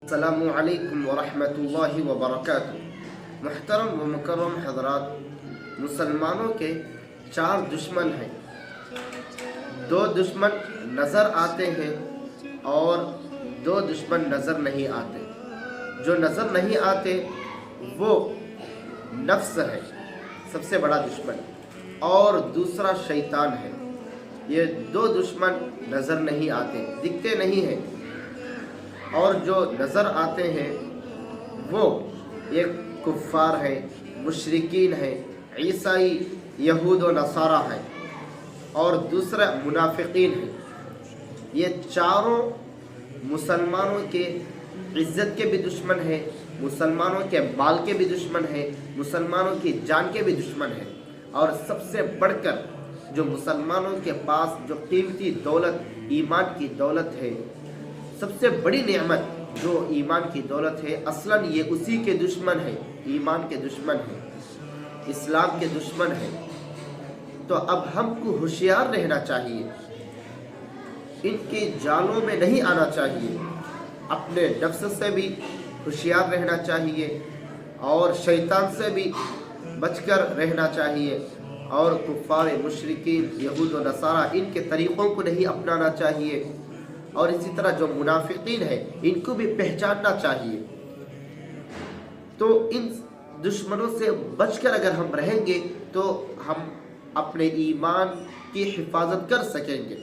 السلام علیکم ورحمۃ اللہ وبرکاتہ۔ محترم و مکرم حضرات، مسلمانوں کے 4 دشمن ہیں۔ 2 دشمن نظر آتے ہیں اور 2 دشمن نظر نہیں آتے۔ جو نظر نہیں آتے وہ نفس ہے، سب سے بڑا دشمن، اور دوسرا شیطان ہے۔ یہ 2 دشمن نظر نہیں آتے، دکھتے نہیں ہیں، اور جو نظر آتے ہیں وہ ایک کفار ہیں، مشرکین ہیں، عیسائی، یہود و نصارہ ہیں، اور دوسرا منافقین ہیں۔ یہ چاروں مسلمانوں کے عزت کے بھی دشمن ہیں، مسلمانوں کے مال کے بھی دشمن ہیں، مسلمانوں کی جان کے بھی دشمن ہیں، اور سب سے بڑھ کر جو مسلمانوں کے پاس جو قیمتی دولت ایمان کی دولت ہے، سب سے بڑی نعمت جو ایمان کی دولت ہے، اصلاً یہ اسی کے دشمن ہے، ایمان کے دشمن ہے، اسلام کے دشمن ہے۔ تو اب ہم کو ہوشیار رہنا چاہیے، ان کے جالوں میں نہیں آنا چاہیے، اپنے نفس سے بھی ہوشیار رہنا چاہیے، اور شیطان سے بھی بچ کر رہنا چاہیے، اور کفار، مشرکین، یہود و نصارہ، ان کے طریقوں کو نہیں اپنانا چاہیے، اور اسی طرح جو منافقین ہیں ان کو بھی پہچاننا چاہیے۔ تو ان دشمنوں سے بچ کر اگر ہم رہیں گے تو ہم اپنے ایمان کی حفاظت کر سکیں گے۔